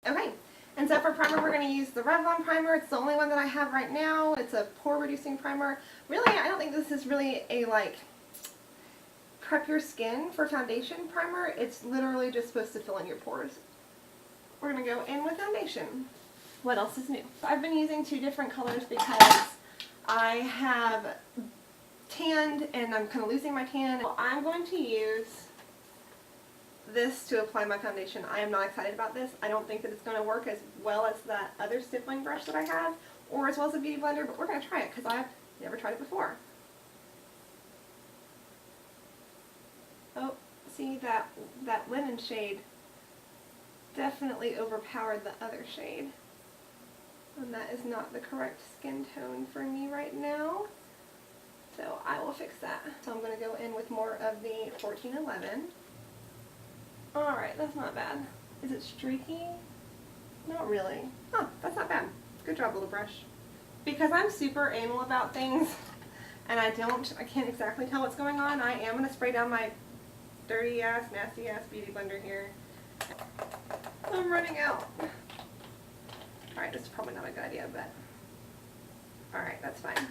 Okay, and so for primer we're going to use the Revlon primer. It's the only one that I have right now. It's a pore reducing primer. Really, I don't think this is really a like prep your skin for foundation primer. It's literally just supposed to fill in your pores. We're going to go in with foundation. What else is new? I've been using two different colors because I have tanned and I'm kind of losing my tan. I'm going to use this to apply my foundation. I am not excited about this. I don't think that it's going to work as well as that other stippling brush that I have, or as well as a beauty blender, but we're going to try it because I've never tried it before. Oh, see that lemon shade definitely overpowered the other shade. And that is not the correct skin tone for me right now. So I will fix that. So I'm going to go in with more of the 1411. Alright, that's not bad. Is it streaky? Not really. Huh, that's not bad. Good job, little brush. Because I'm super anal about things, and I can't exactly tell what's going on, I am going to spray down my dirty ass, nasty ass beauty blender here. I'm running out. Alright, this is probably not a good idea, but alright, that's fine.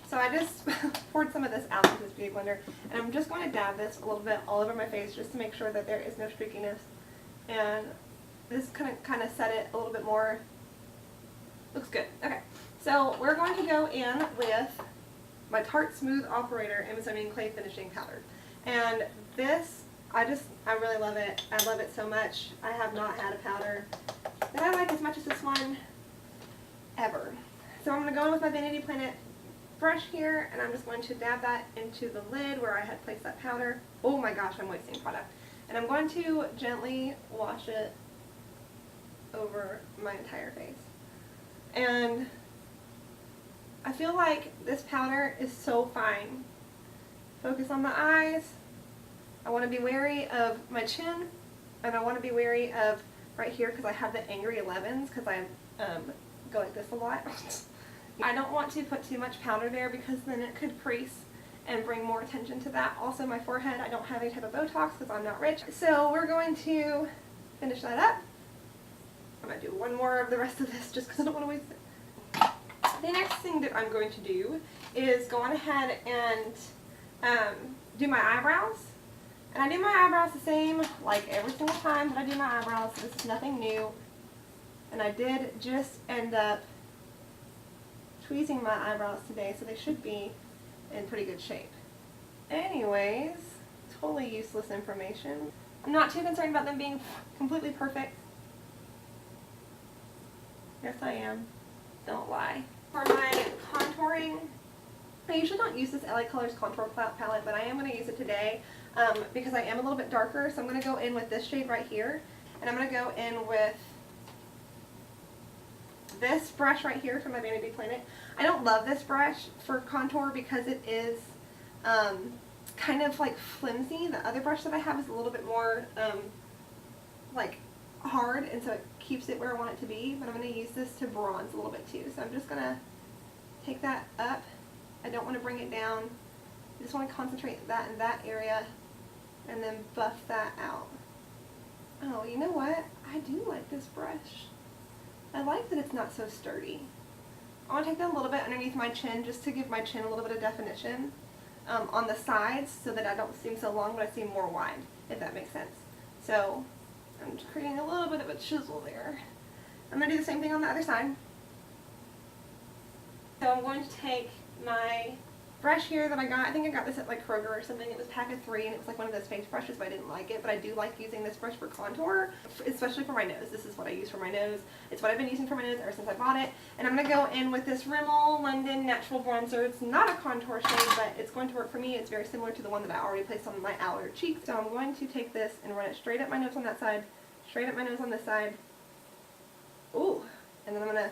So I just poured some of this out into this beauty blender, and I'm just going to dab this a little bit all over my face just to make sure that there is no streakiness. And this kind of set it a little bit more. Looks good. Okay, so we're going to go in with my Tarte Smooth Operator Amazonian Clay Finishing Powder. And this, I really love it. I love it so much. I have not had a powder that I like as much as this one ever. So I'm going to go in with my Vanity Planet brush here, and I'm just going to dab that into the lid where I had placed that powder. Oh my gosh, I'm wasting product. And I'm going to gently wash it over my entire face. And I feel like this powder is so fine. Focus on the eyes. I want to be wary of my chin, and I want to be wary of right here because I have the angry 11s because I go like this a lot. I don't want to put too much powder there because then it could crease and bring more attention to that. Also my forehead, I don't have any type of Botox because I'm not rich. So we're going to finish that up. I'm going to do one more of the rest of this just because I don't want to waste it. The next thing that I'm going to do is go on ahead and do my eyebrows. And I do my eyebrows the same like every single time that I do my eyebrows. This is nothing new. And I did just end up tweezing my eyebrows today, so they should be in pretty good shape. Anyways, totally useless information. I'm not too concerned about them being completely perfect. Yes, I am. Don't lie. For my contouring, I usually don't use this LA Colors contour palette, but I am going to use it today because I am a little bit darker, so I'm going to go in with this shade right here, and I'm going to go in with this brush right here from my Vanity Planet. I don't love this brush for contour because it is kind of like flimsy. The other brush that I have is a little bit more like hard, and so it keeps it where I want it to be, but I'm going to use this to bronze a little bit too. So I'm just going to take that up. I don't want to bring it down. I just want to concentrate that in that area and then buff that out. Oh, you know what? I do like this brush. I like that it's not so sturdy. I want to take that a little bit underneath my chin just to give my chin a little bit of definition on the sides so that I don't seem so long but I seem more wide, if that makes sense. So I'm just creating a little bit of a chisel there. I'm going to do the same thing on the other side. So I'm going to take my brush here that I got. I think I got this at like Kroger or something. It was pack of 3 and it was like one of those face brushes, but I didn't like it. But I do like using this brush for contour, especially for my nose. This is what I use for my nose. It's what I've been using for my nose ever since I bought it. And I'm going to go in with this Rimmel London Natural Bronzer. It's not a contour shade, but it's going to work for me. It's very similar to the one that I already placed on my outer cheeks. So I'm going to take this and run it straight up my nose on that side, straight up my nose on this side. Ooh. And then I'm going to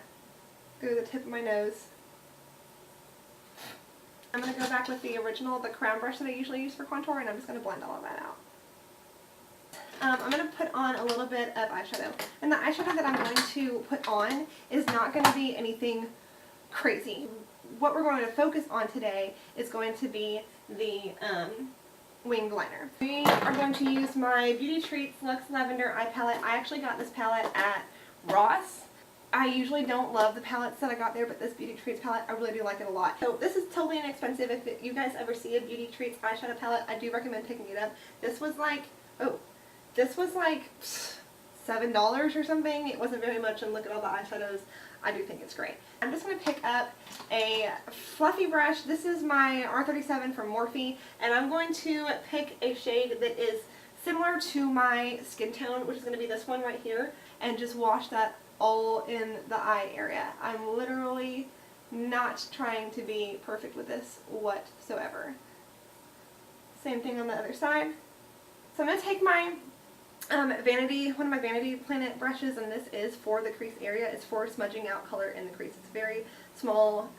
go to the tip of my nose. I'm going to go back with the crown brush that I usually use for contour, and I'm just going to blend all of that out. I'm going to put on a little bit of eyeshadow. And the eyeshadow that I'm going to put on is not going to be anything crazy. What we're going to focus on today is going to be the winged liner. We are going to use my Beauty Treats Luxe Lavender Eye Palette. I actually got this palette at Ross. I usually don't love the palettes that I got there, but this Beauty Treats palette, I really do like it a lot. So this is totally inexpensive. If you guys ever see a Beauty Treats eyeshadow palette, I do recommend picking it up. This was like, $7 or something. It wasn't very much, and look at all the eyeshadows. I do think it's great. I'm just going to pick up a fluffy brush. This is my R37 from Morphe, and I'm going to pick a shade that is similar to my skin tone, which is going to be this one right here, and just wash that all in the eye area. I'm literally not trying to be perfect with this whatsoever. Same thing on the other side. So I'm going to take my one of my Vanity Planet brushes, and this is for the crease area. It's for smudging out color in the crease. It's a very small,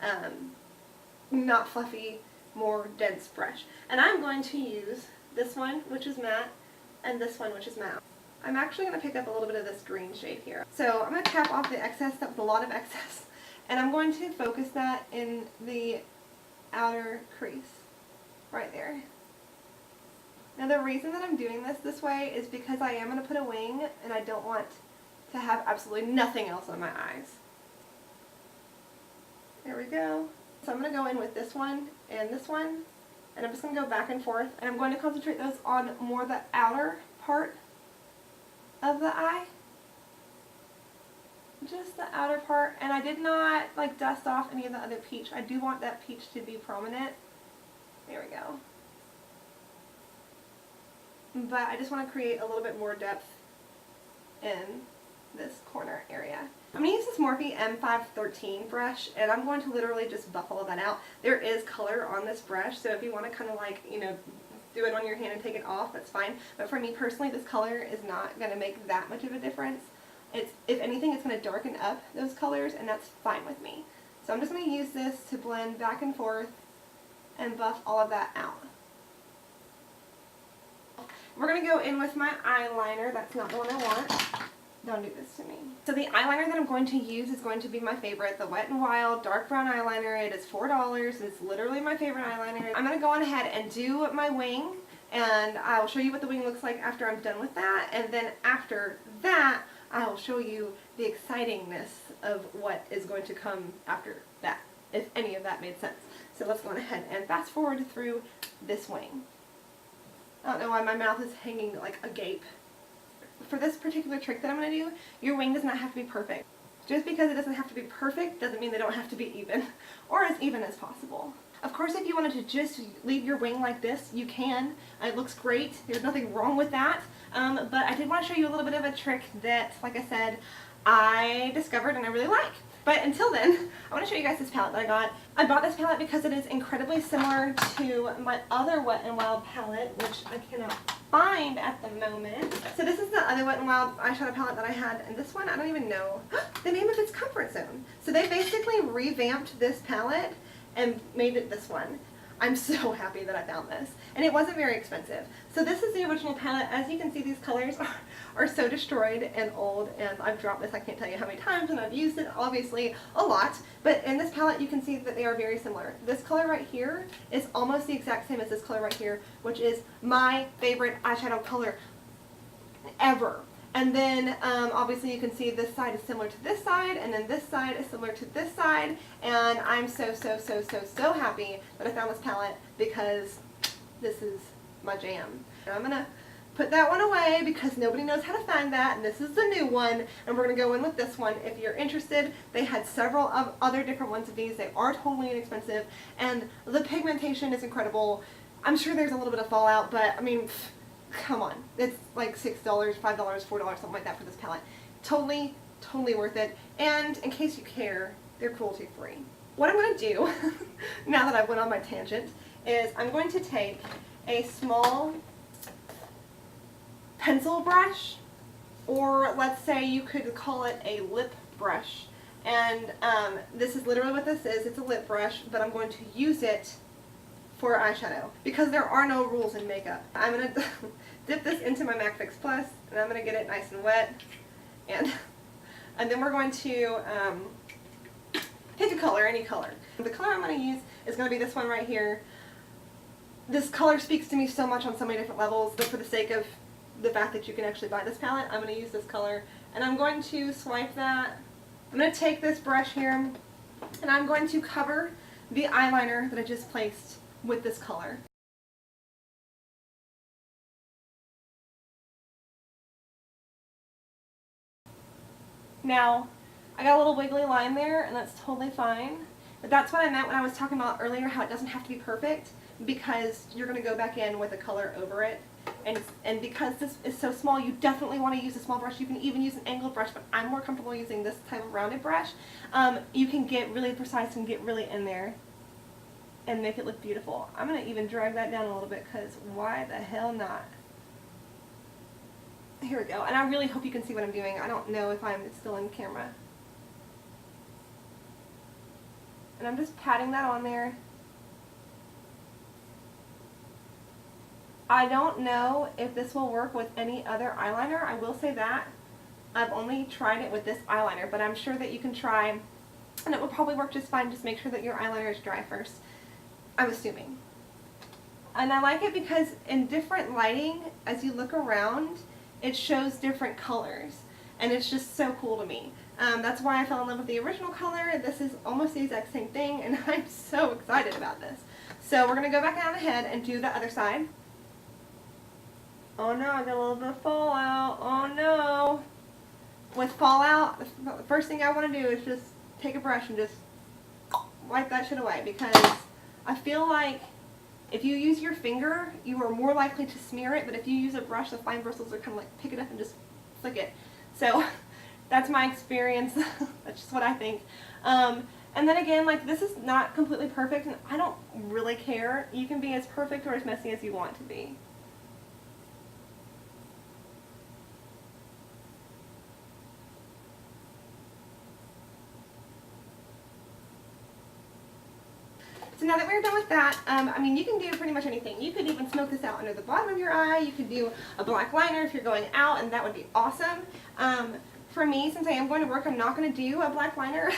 not fluffy, more dense brush. And I'm going to use this one, which is matte, and this one, which is matte. I'm actually going to pick up a little bit of this green shade here. So I'm going to tap off the excess. That was a lot of excess. And I'm going to focus that in the outer crease, right there. Now the reason that I'm doing this way is because I am going to put a wing, and I don't want to have absolutely nothing else on my eyes. There we go. So I'm going to go in with this one, and I'm just going to go back and forth, and I'm going to concentrate those on more the outer part of the eye. Just the outer part, and I did not like dust off any of the other peach. I do want that peach to be prominent. There we go. But I just want to create a little bit more depth in this corner area. I'm going to use this Morphe M513 brush, and I'm going to literally just buff all of that out. There is color on this brush, so if you want to kind of like, you know, do it on your hand and take it off, that's fine. But for me personally, this color is not going to make that much of a difference. If anything, it's going to darken up those colors, and that's fine with me. So I'm just going to use this to blend back and forth and buff all of that out. We're going to go in with my eyeliner. That's not the one I want. Don't do this to me. So the eyeliner that I'm going to use is going to be my favorite, the Wet n Wild dark brown eyeliner. It is $4. It's literally my favorite eyeliner. I'm going to go on ahead and do my wing, and I'll show you what the wing looks like after I'm done with that. And then after that, I'll show you the excitingness of what is going to come after that, if any of that made sense. So let's go on ahead and fast forward through this wing. I don't know why my mouth is hanging like a gape. For this particular trick that I'm going to do, your wing does not have to be perfect. Just because it doesn't have to be perfect doesn't mean they don't have to be even, or as even as possible. Of course, if you wanted to just leave your wing like this, you can. It looks great. There's nothing wrong with that. But I did want to show you a little bit of a trick that, like I said, I discovered and I really like. But until then, I want to show you guys this palette that I got. I bought this palette because it is incredibly similar to my other Wet n Wild palette, which I cannot find at the moment. So this is the other Wet n Wild eyeshadow palette that I had, and this one, I don't even know the name of its comfort zone. So they basically revamped this palette and made it this one. I'm so happy that I found this. And it wasn't very expensive. So this is the original palette. As you can see, these colors are so destroyed and old, and I've dropped this I can't tell you how many times, and I've used it obviously a lot. But in this palette you can see that they are very similar. This color right here is almost the exact same as this color right here, which is my favorite eyeshadow color ever. And then obviously you can see this side is similar to this side, and then this side is similar to this side, and I'm so happy that I found this palette because this is my jam. And I'm going to put that one away because nobody knows how to find that, and this is the new one, and we're going to go in with this one. If you're interested, they had several of other different ones of these. They are totally inexpensive, and the pigmentation is incredible. I'm sure there's a little bit of fallout, but I mean, come on, it's like $6, $5, $4, something like that for this palette. Totally worth it. And in case you care, they're cruelty free. What I'm going to do, now that I went on my tangent, is I'm going to take a small pencil brush, or let's say you could call it a lip brush. And this is literally what this is. It's a lip brush, but I'm going to use it for eyeshadow because there are no rules in makeup. I'm going to dip this into my MAC Fix Plus, and I'm going to get it nice and wet, and then we're going to pick a color, any color. The color I'm going to use is going to be this one right here. This color speaks to me so much on so many different levels, but for the sake of the fact that you can actually buy this palette, I'm going to use this color, And I'm going to swipe that. I'm going to take this brush here and I'm going to cover the eyeliner that I just placed with this color. Now, I got a little wiggly line there, and that's totally fine. But that's what I meant when I was talking about earlier how it doesn't have to be perfect, because you're going to go back in with a color over it. And because this is so small, you definitely want to use a small brush. You can even use an angled brush, but I'm more comfortable using this type of rounded brush. You can get really precise and get really in there and make it look beautiful. I'm going to even drag that down a little bit, because why the hell not? Here we go. And I really hope you can see what I'm doing. I don't know if I'm still in camera. And I'm just patting that on there. I don't know if this will work with any other eyeliner. I will say that. I've only tried it with this eyeliner, but I'm sure that you can try, and it will probably work just fine. Just make sure that your eyeliner is dry first, I'm assuming. And I like it because in different lighting, as you look around, it shows different colors, and it's just so cool to me. That's why I fell in love with the original color. This is almost the exact same thing, and I'm so excited about this. So we're going to go back down ahead and do the other side. Oh no, I got a little bit of fallout. Oh no. With fallout, the first thing I want to do is just take a brush and just wipe that shit away, because I feel like if you use your finger, you are more likely to smear it, but if you use a brush, the fine bristles are kind of like pick it up and just flick it. So that's my experience. That's just what I think. And then again, like, this is not completely perfect, and I don't really care. You can be as perfect or as messy as you want to be. So now that we're done with that, I mean, you can do pretty much anything. You could even smoke this out under the bottom of your eye. You could do a black liner if you're going out, and that would be awesome. For me, since I am going to work, I'm not going to do a black liner.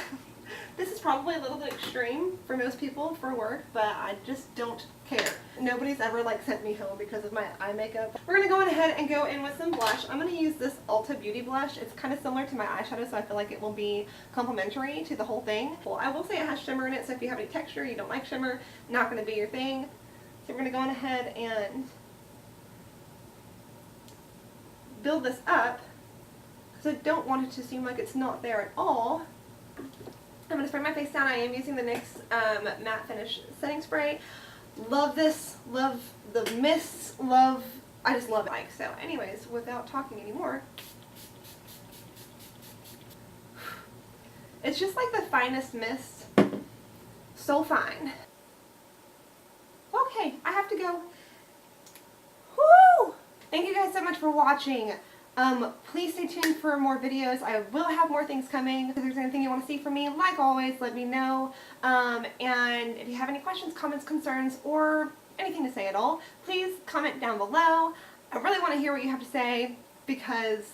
This is probably a little bit extreme for most people for work, but I just don't care. Nobody's ever like sent me home because of my eye makeup. We're going to go ahead and go in with some blush. I'm going to use this Ulta Beauty blush. It's kind of similar to my eyeshadow, so I feel like it will be complementary to the whole thing. Well, I will say it has shimmer in it, so if you have any texture, you don't like shimmer, not going to be your thing. So we're going to go on ahead and build this up, because I don't want it to seem like it's not there at all. I'm going to spray my face down. I am using the NYX Matte Finish Setting Spray. Love this. Love the mists. I just love it. So anyways, without talking anymore, it's just like the finest mist. So fine. Okay, I have to go. Woo! Thank you guys so much for watching. Please stay tuned for more videos. I will have more things coming. If there's anything you want to see from me, like always, let me know. And if you have any questions, comments, concerns, or anything to say at all, please comment down below. I really want to hear what you have to say, because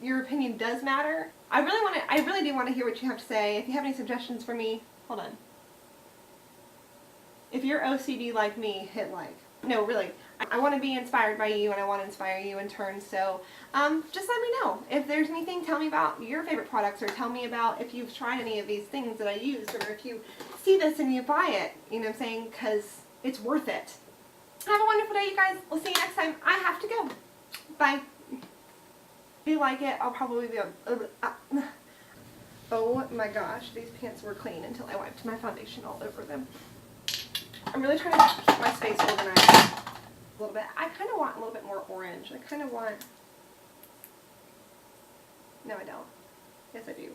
your opinion does matter. I really do want to hear what you have to say. If you have any suggestions for me, hold on. If you're OCD like me, hit like. No, really. I want to be inspired by you, and I want to inspire you in turn, so just let me know. If there's anything, tell me about your favorite products, or tell me about if you've tried any of these things that I used, or if you see this and you buy it, you know what I'm saying, because it's worth it. Have a wonderful day, you guys. We'll see you next time. I have to go. Bye. If you like it, I'll probably be oh my gosh, these pants were clean until I wiped my foundation all over them. I'm really trying to keep my space organized a little bit. I kind of want a little bit more orange. I kind of want... No, I don't. Yes, I do.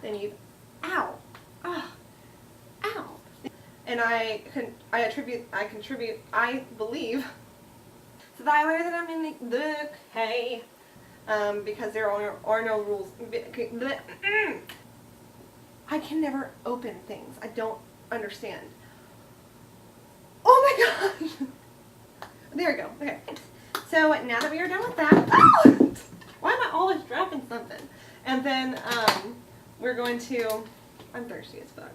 Then you... Ow! Ah! Ow! And I believe, to the eyeliner that I'm in the... Hey! Because there are no rules. I can never open things. I don't understand. Oh my gosh! There we go. Okay. So now that we are done with that, oh! Why am I always dropping something? And then we're going to, I'm thirsty as fuck.